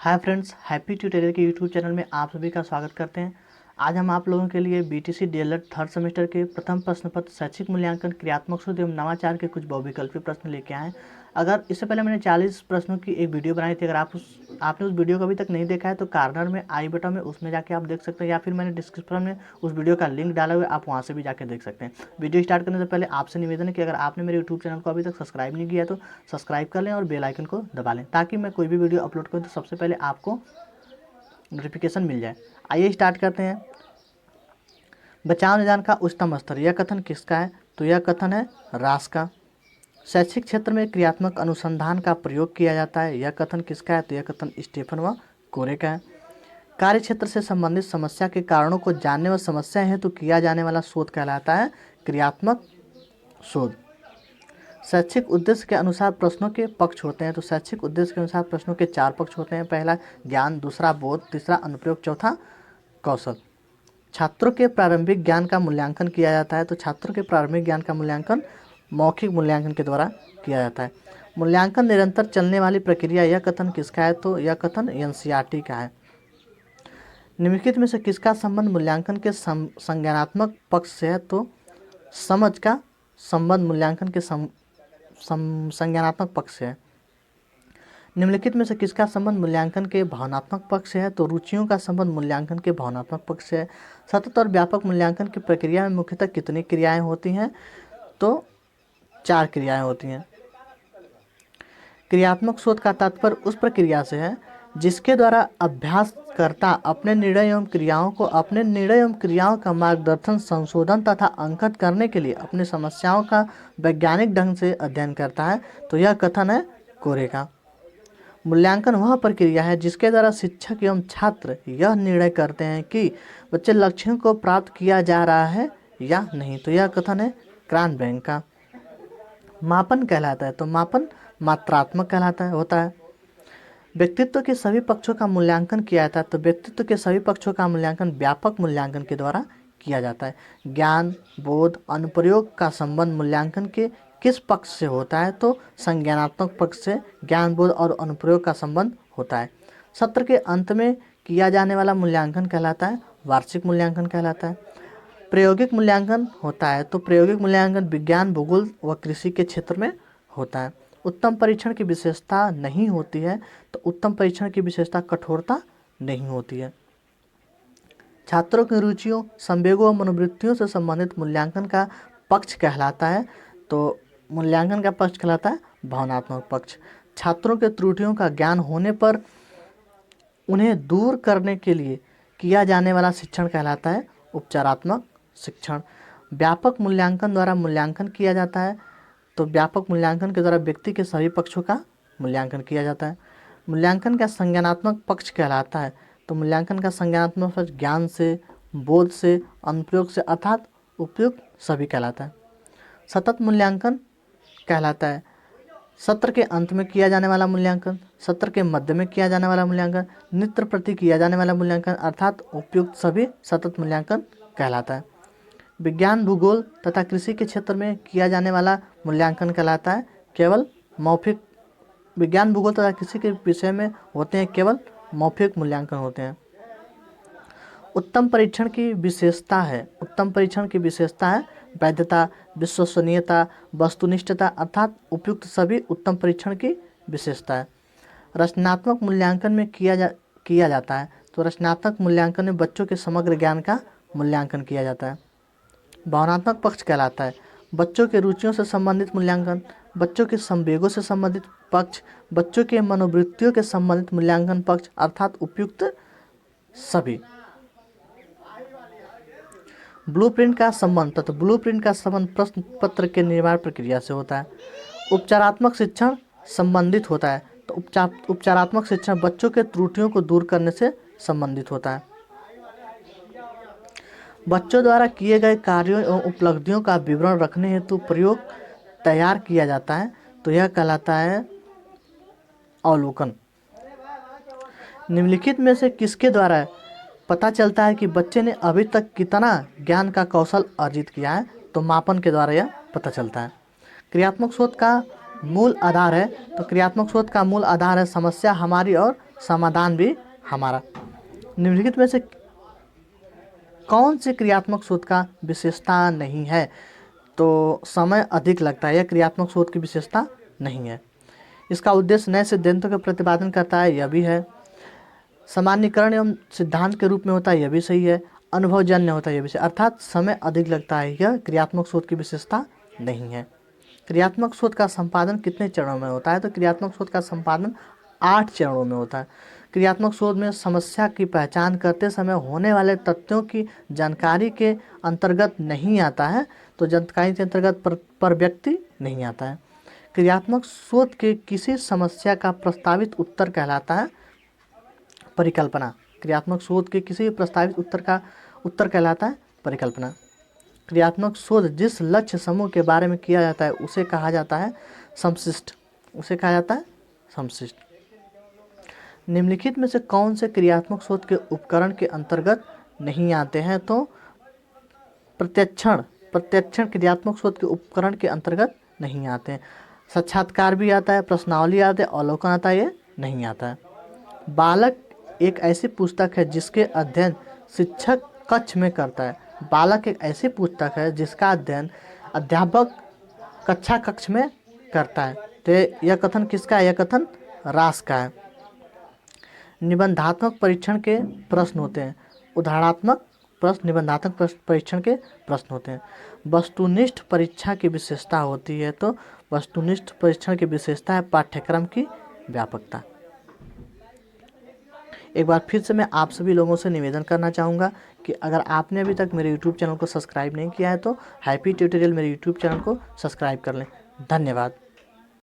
Hi friends, happy tutorial के YouTube channel में आप सभी का स्वागत करते हैं। आज हम आप लोगों के लिए बीटीसी डीएलएड थर्ड सेमेस्टर के प्रथम प्रश्न पत्र शैक्षिक मूल्यांकन क्रियात्मक शोध एवं नवाचार के कुछ बहुविकल्पीय प्रश्न लेके आए हैं। अगर इससे पहले मैंने 40 प्रश्नों की एक वीडियो बनाई थी। अगर आपने उस वीडियो को अभी तक नहीं देखा है तो कार्नर में आई बटन में उसमें जाके आप देख सकते हैं, या फिर मैंने डिस्क्रिप्शन में उस वीडियो का लिंक डाला हुआ है, आप वहाँ से भी जाके देख सकते हैं। वीडियो स्टार्ट करने से पहले आपसे निवेदन है कि अगर आपने मेरे यूट्यूब चैनल को अभी तक सब्सक्राइब नहीं किया तो सब्सक्राइब कर लें और बेल आइकन को दबा लें, ताकि मैं कोई भी वीडियो अपलोड करूँ तो सबसे पहले आपको नोटिफिकेशन मिल जाए। आइए स्टार्ट करते हैं। बचाव निदान का उच्चतम स्तर, यह कथन किसका है? तो यह कथन है रास का। शैक्षिक क्षेत्र में क्रियात्मक अनुसंधान का प्रयोग किया जाता है, यह कथन किसका है? तो यह कथन स्टीफन व कोरे का है। कार्य क्षेत्र से संबंधित समस्या के कारणों को जानने व समस्या हेतु किया जाने वाला शोध कहलाता है क्रियात्मक शोध। शैक्षिक उद्देश्य के अनुसार प्रश्नों के पक्ष होते हैं। तो शैक्षिक उद्देश्य के अनुसार प्रश्नों के 4 पक्ष होते हैं। पहला ज्ञान, दूसरा बोध, तीसरा अनुप्रयोग, चौथा कौशल। छात्रों के प्रारंभिक ज्ञान का मूल्यांकन किया जाता है। तो छात्रों के प्रारंभिक ज्ञान का मूल्यांकन मौखिक मूल्यांकन के द्वारा किया जाता है। मूल्यांकन निरंतर चलने वाली प्रक्रिया, यह कथन किसका है? तो यह कथन एनसीईआरटी का है। निम्नलिखित में से किसका संबंध मूल्यांकन के संज्ञानात्मक पक्ष से है? तो समझ का संबंध मूल्यांकन के संज्ञानात्मक पक्ष से है। निम्नलिखित में से किसका संबंध मूल्यांकन के भावनात्मक पक्ष से है? तो रुचियों का संबंध मूल्यांकन के भावनात्मक पक्ष से है। सतत और व्यापक मूल्यांकन की प्रक्रिया में मुख्यतः कितनी क्रियाएं होती हैं? तो 4 क्रियाएं होती हैं। क्रियात्मक शोध का तात्पर्य उस प्रक्रिया से है जिसके द्वारा अभ्यासकर्ता अपने निर्णय एवं क्रियाओं का मार्गदर्शन, संशोधन तथा अंकित करने के लिए अपनी समस्याओं का वैज्ञानिक ढंग से अध्ययन करता है। तो यह कथन है कोरे का। मूल्यांकन वह प्रक्रिया है जिसके द्वारा शिक्षक एवं छात्र यह निर्णय करते हैं कि बच्चे लक्ष्यों को प्राप्त किया जा रहा है या नहीं। तो यह कथन है क्रानबैक का। मापन कहलाता है, तो मापन मात्रात्मक कहलाता है होता है। व्यक्तित्व के सभी पक्षों का मूल्यांकन किया जाता है। तो व्यक्तित्व के सभी पक्षों का मूल्यांकन व्यापक मूल्यांकन के द्वारा किया जाता है। ज्ञान, बोध, अनुप्रयोग का संबंध मूल्यांकन के किस पक्ष से होता है? तो संज्ञानात्मक पक्ष से ज्ञान, बोध और अनुप्रयोग का संबंध होता है। सत्र के अंत में किया जाने वाला मूल्यांकन कहलाता है वार्षिक मूल्यांकन कहलाता है। प्रायोगिक मूल्यांकन होता है, तो प्रायोगिक मूल्यांकन विज्ञान, भूगोल व कृषि के क्षेत्र में होता है। उत्तम परीक्षण की विशेषता नहीं होती है, तो उत्तम परीक्षण की विशेषता कठोरता नहीं होती है। छात्रों की रुचियों, संवेगों और मनोवृत्तियों से संबंधित मूल्यांकन का पक्ष कहलाता है, तो मूल्यांकन का पक्ष कहलाता है भावनात्मक पक्ष। छात्रों के त्रुटियों का ज्ञान होने पर उन्हें दूर करने के लिए किया जाने वाला शिक्षण कहलाता है उपचारात्मक शिक्षण। व्यापक मूल्यांकन द्वारा मूल्यांकन किया जाता है, तो व्यापक मूल्यांकन के द्वारा व्यक्ति के सभी पक्षों का मूल्यांकन किया जाता है। मूल्यांकन का संज्ञानात्मक पक्ष कहलाता है, तो मूल्यांकन का संज्ञानात्मक पक्ष ज्ञान से, बोध से, अनुप्रयोग से अर्थात उपयुक्त सभी कहलाता है। सतत मूल्यांकन कहलाता है सत्र के अंत में किया जाने वाला मूल्यांकन, सत्र के मध्य में किया जाने वाला मूल्यांकन, नित्य प्रति किया जाने वाला मूल्यांकन अर्थात उपयुक्त सभी सतत मूल्यांकन कहलाता है। विज्ञान, भूगोल तथा कृषि के क्षेत्र में किया जाने वाला मूल्यांकन कहलाता है केवल मौखिक। विज्ञान, भूगोल तथा कृषि के विषय में होते हैं केवल मौखिक मूल्यांकन होते हैं। उत्तम परीक्षण की विशेषता है, उत्तम परीक्षण की विशेषता है वैधता, विश्वसनीयता, वस्तुनिष्ठता अर्थात उपयुक्त सभी उत्तम परीक्षण की विशेषता है। रचनात्मक मूल्यांकन में किया जाता है, तो रचनात्मक मूल्यांकन में बच्चों के समग्र ज्ञान का मूल्यांकन किया जाता है। भावनात्मक पक्ष कहलाता है बच्चों के रुचियों से संबंधित मूल्यांकन, बच्चों के संवेगों से संबंधित पक्ष, बच्चों के मनोवृत्तियों के संबंधित मूल्यांकन पक्ष अर्थात उपयुक्त सभी। ब्लूप्रिंट का संबंध, तो ब्लूप्रिंट का संबंध प्रश्न पत्र के निर्माण प्रक्रिया से होता है। उपचारात्मक शिक्षण संबंधित होता है, तो उपचारात्मक शिक्षण बच्चों के त्रुटियों को दूर करने से संबंधित होता है। बच्चों द्वारा किए गए कार्यों एवं उपलब्धियों का विवरण रखने हेतु प्रयोग तैयार किया जाता है, तो यह कहलाता है अवलोकन। निम्नलिखित में से किसके द्वारा पता चलता है कि बच्चे ने अभी तक कितना ज्ञान का कौशल अर्जित किया है? तो मापन के द्वारा यह पता चलता है। क्रियात्मक शोध का मूल आधार है, तो क्रियात्मक शोध का मूल आधार है समस्या हमारी और समाधान भी हमारा। निम्नलिखित में से कौन सी क्रियात्मक शोध का विशेषता नहीं है? तो समय अधिक लगता है, यह क्रियात्मक शोध की विशेषता नहीं है। इसका उद्देश्य नए सिद्धांतों का प्रतिपादन करता है, यह भी है। सामान्यीकरण एवं सिद्धांत के रूप में होता है, यह भी सही है। अनुभवजन्य होता है, यह भी सही। अर्थात समय अधिक लगता है, यह क्रियात्मक शोध की विशेषता नहीं है। क्रियात्मक शोध का संपादन कितने चरणों में होता है? तो क्रियात्मक शोध का संपादन 8 चरणों में होता है। क्रियात्मक शोध में समस्या की पहचान करते समय होने वाले तथ्यों की जानकारी के अंतर्गत नहीं आता है, तो जानकारी के अंतर्गत पर व्यक्ति नहीं आता है। क्रियात्मक शोध के किसी समस्या का प्रस्तावित उत्तर कहलाता है परिकल्पना। क्रियात्मक शोध के किसी प्रस्तावित उत्तर कहलाता है परिकल्पना। क्रियात्मक शोध जिस लक्ष्य समूह के बारे में किया जाता है उसे कहा जाता है संश्लिष्ट। निम्नलिखित में से कौन से क्रियात्मक शोध के उपकरण के अंतर्गत नहीं आते हैं? तो प्रत्यक्षण क्रियात्मक शोध के उपकरण के अंतर्गत नहीं आते हैं। साक्षात्कार भी आता है, प्रश्नावली आता है, अवलोकन आता है, ये नहीं आता है। बालक एक ऐसी पुस्तक है जिसके अध्ययन शिक्षक कक्ष में करता है। बालक एक ऐसी पुस्तक है जिसका अध्ययन अध्यापक कक्ष में करता है। तो यह कथन किसका है? यह कथन रास का है। निबंधात्मक परीक्षण के प्रश्न होते हैं। उदाहरणात्मक प्रश्न निबंधात्मक परीक्षण के प्रश्न होते हैं। वस्तुनिष्ठ परीक्षा की विशेषता होती है, तो वस्तुनिष्ठ परीक्षण की विशेषता है पाठ्यक्रम की व्यापकता। एक बार फिर से मैं आप सभी लोगों से निवेदन करना चाहूँगा कि अगर आपने अभी तक मेरे YouTube चैनल को सब्सक्राइब नहीं किया है तो हैप्पी ट्यूटोरियल मेरे YouTube चैनल को सब्सक्राइब कर लें। धन्यवाद।